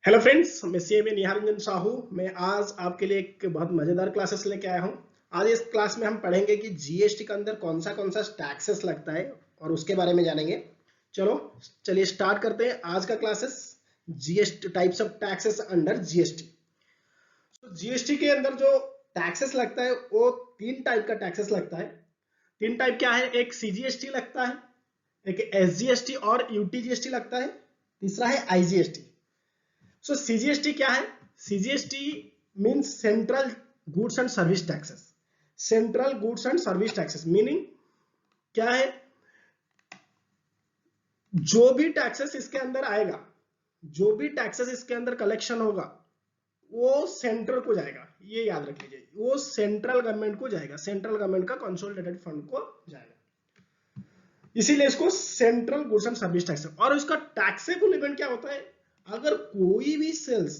Hello friends, मैं CMA निहाल रंजन साहू। मैं आज आपके लिए एक बहुत मजेदार क्लासेस लेके आया हूँ। आज इस क्लास में हम पढ़ेंगे कि जीएसटी के अंदर कौन सा टैक्सेस लगता है और उसके बारे में जानेंगे। चलिए स्टार्ट करते हैं आज का classes. GST types of taxes under GST. तो जीएसटी के अंदर जो टैक्सेस लगता है वो तीन टाइप का टैक्सेस लगता है। तीन टाइप क्या है? एक सीजीएसटी लगता है, एक एसजीएसटी और यूटीजीएसटी लगता है, तीसरा है आईजीएसटी। सो सीजीएसटी क्या है? CGST means central goods and service taxes. Central goods and service taxes meaning क्या है? जो भी टैक्सेस इसके अंदर आएगा, जो भी टैक्सेस इसके अंदर कलेक्शन होगा वो सेंट्रल को जाएगा। ये याद रख लीजिए, वो सेंट्रल गवर्नमेंट को जाएगा, सेंट्रल गवर्नमेंट का कंसोलिडेटेड फंड को जाएगा। इसीलिए इसको central goods and service tax. और उसका टैक्सेबल इवेंट क्या होता है? अगर कोई भी सेल्स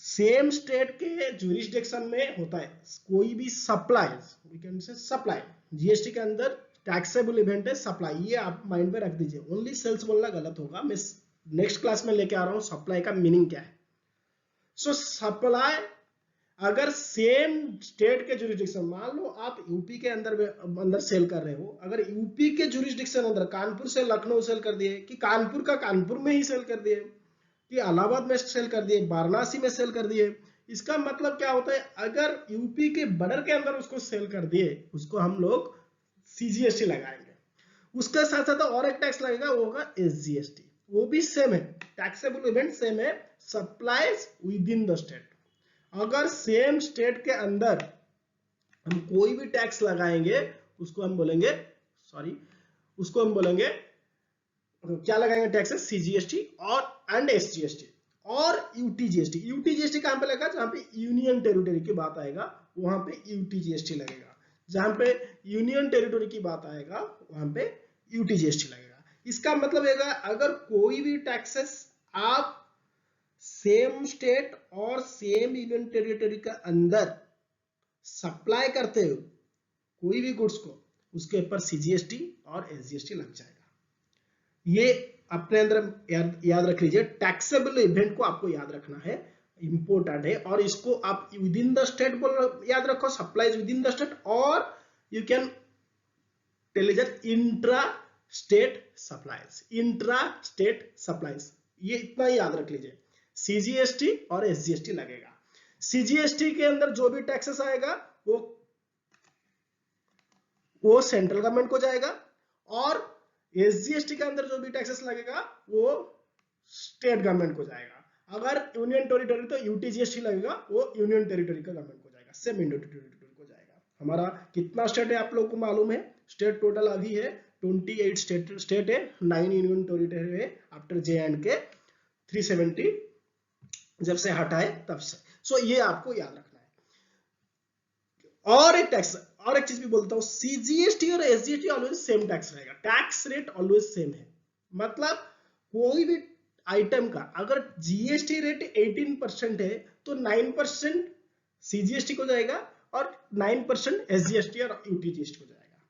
सेम स्टेट के जुरिस्डिक्शन में होता है, कोई भी supply, we can say supply, GST के अंदर टैक्सेबल इवेंट है सप्लाई। ये आप माइंड में रख दीजिए। ओनली सेल्स बोलना गलत होगा। मैं नेक्स्ट क्लास में लेके आ रहा हूं सप्लाई का मीनिंग क्या है। सो सप्लाई अगर सेम स्टेट के जुरिस्डिक्शन, मान लो आप यूपी के अंदर सेल कर रहे हो, अगर यूपी के जुरिस्डिक्शन अंदर कानपुर से लखनऊ सेल कर दिए, कि कानपुर का कानपुर में ही सेल कर दिए, कि इलाहाबाद में सेल कर दिए, वाराणसी में सेल कर दिए, इसका मतलब क्या होता है? अगर यूपी के बॉर्डर के अंदर उसको सेल कर दिए, उसको हम लोग सीजीएसटी लगाएंगे। उसके साथ साथ और एक टैक्स लगेगा, वो होगा एसजीएसटी। वो भी सेम है, टैक्सेबल इवेंट सेम है, supplies within the state. अगर सेम स्टेट के अंदर हम कोई भी टैक्स लगाएंगे उसको हम बोलेंगे, उसको हम बोलेंगे क्या लगाएंगे? टैक्सेस सीजीएसटी और एंड एसजीएसटी और यूटीजीएसटी। यूटीजीएसटी कहां पे लगेगा? जहां पे यूनियन टेरिटरी की बात आएगा वहां पे यूटीजीएसटी लगेगा। जहां पे यूनियन टेरिटरी की बात आएगा वहां पे यूटीजीएसटी लगेगा। इसका मतलब है अगर कोई भी टैक्सेस आप सेम स्टेट और सेम यूनियन टेरिटरी के अंदर सप्लाई करते हो कोई भी गुड्स को, उसके ऊपर सीजीएसटी और एसजीएसटी लग जाएगा। ये अपने अंदर याद रख लीजिए। टैक्सेबल इवेंट को आपको याद रखना है, इंपोर्टेंट है। और इसको आप विद इन द स्टेट बोल याद रखो, supplies within the state, और you can tell that intra state supplies, intra state supplies. ये इतना ही याद रख लीजिए। सीजीएसटी और एसजीएसटी लगेगा। सीजीएसटी के अंदर जो भी टैक्सेस आएगा वो सेंट्रल गवर्नमेंट को जाएगा, और एसजीएसटी के अंदर जो भी टैक्सेस लगेगा वो स्टेट गवर्नमेंट को जाएगा। अगर यूनियन टेरिटरी तो यूटीजीएसटी लगेगा, वो यूनियन टेरिटरी का गवर्नमेंट को जाएगा, सेम यूनियन टेरिटरी को जाएगा। हमारा कितना स्टेट है आप लोगों को मालूम है? स्टेट टोटल अभी है 28 स्टेट है, 9 यूनियन टेरिटरी है आफ्टर जे एंड के 370 जब से हटाए तब से। सो ये आपको याद रखना है। और एक चीज भी बोलता हूं, सीजीएसटी और एसजीएसटी ऑलवेज सेम टैक्स रहेगा, टैक्स रेट ऑलवेज सेम है। मतलब कोई भी आइटम का अगर जीएसटी रेट 18% है तो 9% सीजीएसटी को जाएगा और 9% एसजीएसटी और यूटीजीएसटी को जाएगा।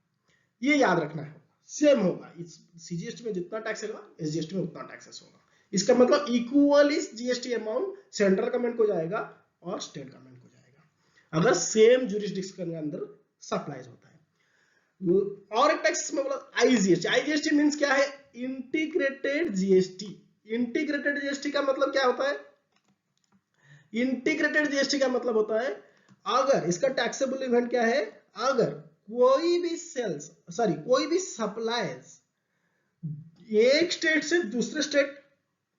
ये याद रखना है, सेम होगा। सीजीएसटी में जितना टैक्स होगा एसजीएसटी में उतना टैक्सेस होगा। इसका मतलब equally GST amount central government को जाएगा और स्टेट गवर्नमेंट को जाएगा अगर सेम जुरिस्डिक्शन के अंदर सप्लाईज होता है। और एक टैक्स में बोला आईजीएसटी। आईजीएसटी मींस क्या है? Integrated GST. इंटीग्रेटेड जीएसटी का मतलब क्या होता है? इंटीग्रेटेड जीएसटी का मतलब होता है, अगर इसका टैक्सेबल इवेंट क्या है? अगर कोई भी सप्लाईज एक स्टेट से दूसरे स्टेट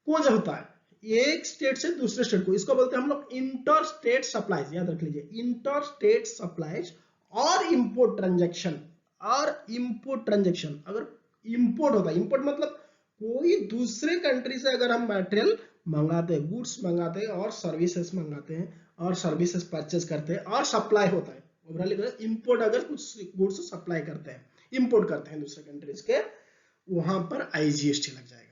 को जो होता है, एक स्टेट से दूसरे स्टेट को, इसको बोलते हैं हम लोग इंटर स्टेट सप्लाईज। याद रख लीजिए, इंटर स्टेट सप्लाईज और इंपोर्ट ट्रांजैक्शन। अगर इंपोर्ट होता है, इंपोर्ट मतलब कोई दूसरे कंट्री से अगर हम मटेरियल मंगाते हैं, गुड्स मंगाते हैं और सर्विसेज मंगाते हैं और सर्विसेज परचेज करते हैं और सप्लाई होता है, ओवरऑल इंपोर्ट, अगर कुछ गुड्स सप्लाई करते हैं, इंपोर्ट करते हैं दूसरे कंट्रीज के, वहां पर आईजीएसटी लग जाएगा।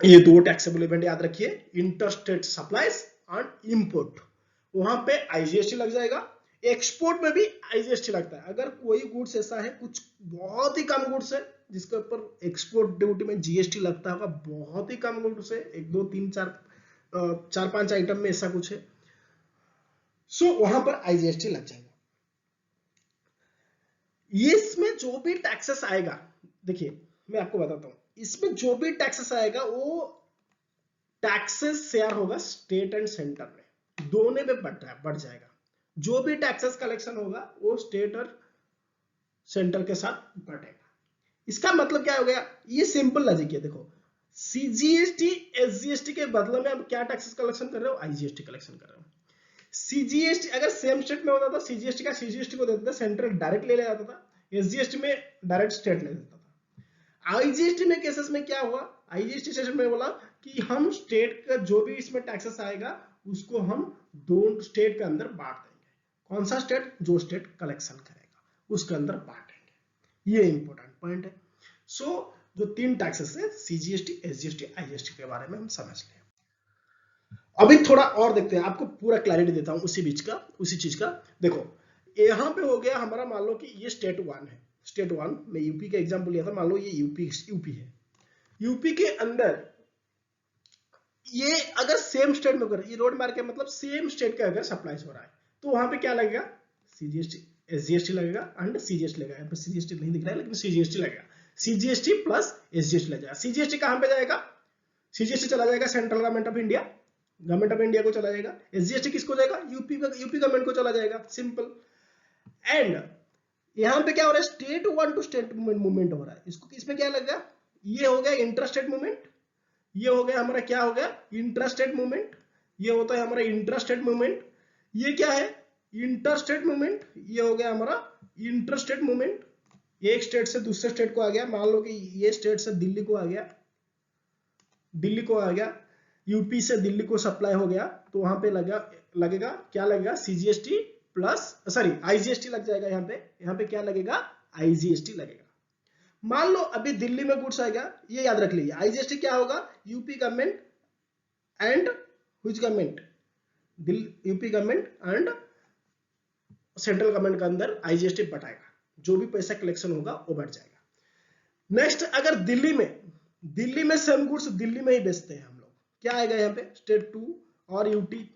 ये दो टैक्सेबल इवेंट याद रखिए, इंटरस्टेट सप्लाईज एंड इंपोर्ट, वहां पे आईजीएसटी लग जाएगा। एक्सपोर्ट में भी आईजीएसटी लगता है। अगर कोई गुड्स ऐसा है, कुछ बहुत ही कम गुड्स है, जिसके ऊपर एक्सपोर्ट ड्यूटी में जीएसटी लगता होगा, बहुत ही कम गुड्स है, 1 2 3 4 5 आइटम में ऐसा कुछ है, सो वहां पर आईजीएसटी लग जाएगा। ये इसमें जो भी टैक्सेस आएगा, देखिए मैं आपको बताता हूं, इसमें जो भी टैक्सेस आएगा वो टैक्सेस शेयर होगा स्टेट एंड सेंटर में, दोनों में बढ़ जाएगा। जो भी टैक्सेस कलेक्शन होगा वो स्टेट और सेंटर के साथ बढ़ेगा। इसका मतलब क्या हो गया, ये सिंपल लॉजिक है। देखो सीजीएसटी एसजीएसटी के बदले में अब क्या टैक्सेस कलेक्शन कर रहे हो, आईजीएसटी कलेक्शन कर रहे हो। सीजीएसटी अगर सेम स्टेट में होता था, सीजीएसटी का सीजीएसटी को देता था, सेंट्रल डायरेक्ट ले जाता था, एसजीएसटी में डायरेक्ट स्टेट ले देता था। आईजीएसटी में केसेस में क्या हुआ, आईजीएसटी सेशन में बोला कि हम स्टेट का जो भी इसमें टैक्सेस आएगा उसको हम दो स्टेट के अंदर बांट देंगे। कौन सा स्टेट, जो स्टेट कलेक्शन करेगा उसके अंदर बांटेंगे। ये इंपॉर्टेंट पॉइंट है। सो जो 3 टैक्सेस है, सीजीएसटी एसजीएसटी आईजीएसटी के बारे में हम समझ लें। अभी थोड़ा और देखते हैं, आपको पूरा क्लैरिटी देता हूं उसी चीज का। देखो यहां पे हो गया हमारा, मान लो कि ये स्टेट 1 है, स्टेट 1 में यूपी का एग्जांपल लिया था, मान लो ये यूपी है। यूपी के अंदर ये अगर सेम स्टेट में, ये रोड मार्क है मतलब सेम स्टेट का अगर सप्लाई हो रहा है तो वहां पे क्या लगेगा, सीजीएसटी एसजीएसटी लगेगा एंड सीजीएसटी लगेगा। यहाँ पे सीजीएसटी नहीं दिख रहा है लेकिन सीजीएसटी लगेगा, सीजीएसटी प्लस एसजीएसटी लगेगा। सीजीएसटी कहां पे जाएगा, सीजीएसटी चला जाएगा central government of India, government of India को चला जाएगा। एसजीएसटी किसको जाएगा, यूपी गवर्नमेंट को चला जाएगा, सिंपल। एंड यहां पे क्या हो रहा है, स्टेट 1 टू स्टेट मूवमेंट हो रहा है, इसको इसमें क्या लगेगा, ये हो गया इंट्रास्टेट मूवमेंट, ये हो गया हमारा क्या हो गया, इंट्रास्टेट मूवमेंट, ये होता है हमारा इंट्रास्टेट मूवमेंट। ये क्या है, इंटरस्टेट मूवमेंट, ये हो गया हमारा इंटरस्टेट मूवमेंट। एक स्टेट से दूसरे स्टेट को आ गया, मान लो कि ये स्टेट से दिल्ली को आ गया, यूपी से दिल्ली को सप्लाई हो गया, तो वहां पे लगेगा क्या लगेगा, सीजीएसटी प्लस सॉरी आईजीएसटी लग जाएगा। यहाँ पे क्या लगेगा, आईजीएसटी लगेगा। मान लो अभी दिल्ली में गुड्स आएगा, ये याद रख लीजिए, आईजीएसटी क्या होगा, UP government and which government, UP government and central government के अंदर आईजीएसटी बटाएगा, जो भी पैसा कलेक्शन होगा वो बढ़ जाएगा। नेक्स्ट अगर दिल्ली में सेम गुड्स दिल्ली में ही बेचते हैं हम लोग, क्या आएगा यहाँ पे, स्टेट 2 और यूटी,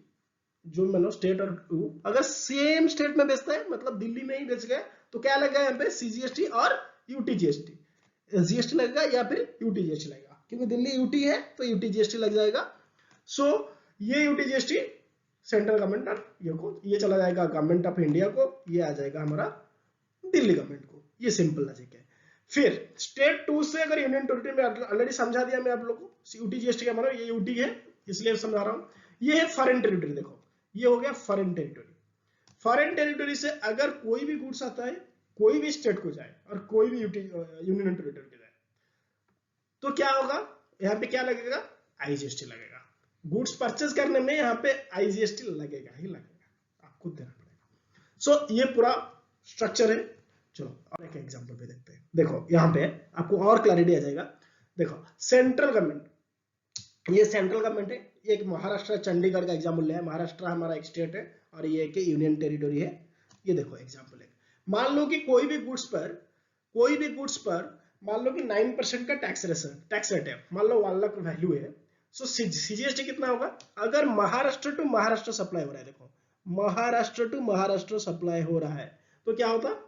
जो मतलब स्टेट और 2 अगर सेम स्टेट में बेचता है मतलब दिल्ली में ही बेच गए, तो क्या लगेगा यहाँ पे, सीजीएसटी और यूटी जीएसटी, जीएसटी लगेगा या फिर यूटी जीएसटी लगेगा, क्योंकि दिल्ली यूटी है तो यूटी जीएसटी लग जाएगा। सो ये यूटी जीएसटी सेंट्रल गवर्नमेंट ये चला जाएगा गवर्नमेंट ऑफ इंडिया को, ये आ जाएगा हमारा दिल्ली गवर्नमेंट को। ये सिंपल लॉजिक है। फिर स्टेट 2 से अगर यूनियन टेरिटरी में ऑलरेडी समझा दिया मैं आप लोगों को, यूटी जीएसटी का मतलब ये यूटी है इसलिए समझा रहा हूं। ये है फॉरेन टेरिटरी, देखो ये हो गया फॉरेन टेरिटरी। फॉरेन टेरिटरी से अगर कोई भी गुड्स आता है, कोई भी स्टेट को जाए और कोई भी यूनियन टेरिटरी को जाए, तो क्या होगा, यहाँ पे क्या लगेगा, आईजीएसटी लगेगा। गुड्स परचेज करने में यहाँ पे आईजीएसटी लगेगा ही लगेगा, आपको देना पड़ेगा। सो ये पूरा स्ट्रक्चर है। चलो और एक एग्जांपल पे देखते हैं। देखो यहाँ पे आपको और क्लैरिटी आ जाएगा। देखो सेंट्रल गवर्नमेंट, ये सेंट्रल गवर्नमेंट है, ये एक महाराष्ट्र चंडीगढ़ का एग्जाम्पल लिया है। महाराष्ट्र हमारा एक स्टेट है और ये एक यूनियन टेरिटरी है। ये देखो एग्जाम्पल है, मान लो कि कोई भी गुड्स पर मान लो कि 9% का टैक्स रेट है, मान लो 1 लाख वैल्यू है। सो सीजीएसटी कितना होगा, अगर महाराष्ट्र टू महाराष्ट्र सप्लाई हो रहा है, देखो महाराष्ट्र टू महाराष्ट्र सप्लाई हो रहा है, तो क्या होता,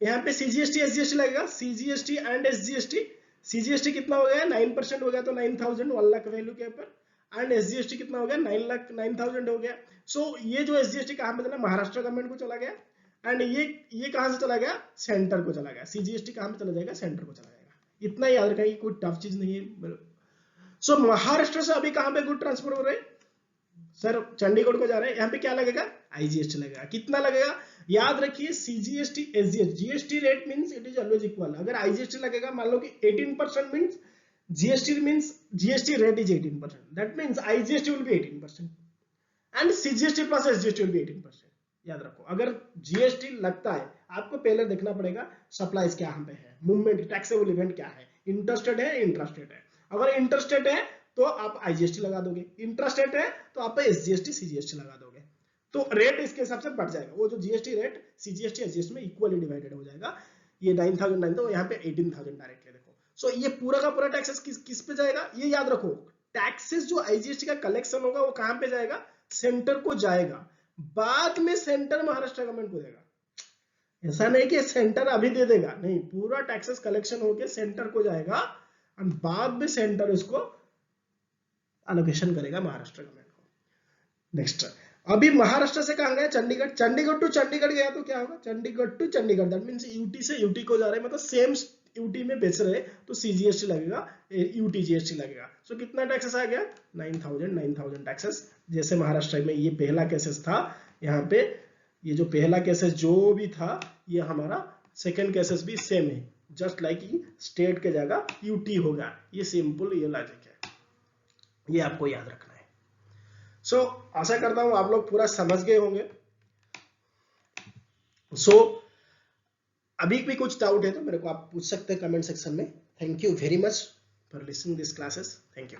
यहाँ पे सीजीएसटी एसजीएसटी लगेगा, सीजीएसटी एंड एसजीएसटी। सीजीएसटी कितना हो गया, 9% हो गया, तो 9000 1 लाख वैल्यू के ऊपर, एंड एसजीएसटी कितना हो गया, 9,000 हो गया। सो ये जो एसजीएसटी कहां पे चला, महाराष्ट्र गवर्नमेंट को चला गया, एंड ये कहां से चला गया, सेंटर को चला गया। सीजीएसटी कहां पे चला जाएगा, सेंटर को चला जाएगा। इतना याद रखिए, कोई टफ चीज नहीं है। सो महाराष्ट्र से अभी कहां पे गुड ट्रांसफर हो रहे हैं, सर चंडीगढ़ को जा रहे हैं, यहाँ पे क्या लगेगा, आईजीएसटी लगेगा। कितना लगेगा, याद रखिए CGST SGST, GST rate means it is always equal. अगर आईजीएसटी लगेगा, मान लो कि 18% means GST rate is 18%, that means IGST will be 18% and CGST plus SGST will be 18%। याद रखो, अगर जीएसटी लगता है, आपको पहले देखना पड़ेगा सप्लाईज क्या पे है, मूवमेंट टैक्सेबल इवेंट क्या है, इंटरस्टेट है इंट्रास्टेट है। अगर इंटरस्टेट है तो आप आईजीएसटी लगा दोगे, इंट्रास्टेट है तो आप एसजीएसटी सीजीएसटी लगा दोगे, तो रेट इसके हिसाब से बढ़ जाएगा। वो जो जीएसटी रेट सीजीएसटी एसजीएसटी में इक्वली डिवाइडेड हो जाएगा। ये 9,009 तो यहाँ पे 18,000 डायरेक्टली देखो। सो ये पूरा का पूरा टैक्सेस किस पे जाएगा, ये याद रखो। टैक्सेस जो आईजीएसटी का कलेक्शन होगा वो कहां पे जाएगा, सेंटर को जाएगा, बाद में सेंटर महाराष्ट्र गवर्नमेंट को देगा। ऐसा नहीं कि सेंटर अभी दे देगा, नहीं, पूरा टैक्सेस कलेक्शन होके सेंटर को जाएगा और बाद में सेंटर उसको एलोकेशन करेगा महाराष्ट्र गवर्नमेंट को। नेक्स्ट, अभी महाराष्ट्र से कहां गया, चंडीगढ़, चंडीगढ़ टू चंडीगढ़ गया तो क्या होगा, Chandigarh to Chandigarh, that means UT से यूटी को जा रहे हैं, मतलब सेम यूटी में बेच रहे तो सीजीएसटी लगेगा, यूटी जीएसटी लगेगा। सो कितना टैक्सेस आ गया, 9,000 टैक्सेस। जैसे महाराष्ट्र में ये पहला केसेस था, यहाँ पे ये जो पहला केसेस जो भी था, ये हमारा सेकंड केसेस भी सेम है, जस्ट लाइक स्टेट के जगह यूटी होगा। ये सिंपल ये लॉजिक है, ये आपको याद रखना है। सो आशा करता हूं आप लोग पूरा समझ गए होंगे। सो अभी भी कुछ डाउट है तो मेरे को आप पूछ सकते हैं कमेंट सेक्शन में। Thank you very much for listening this classes. Thank you.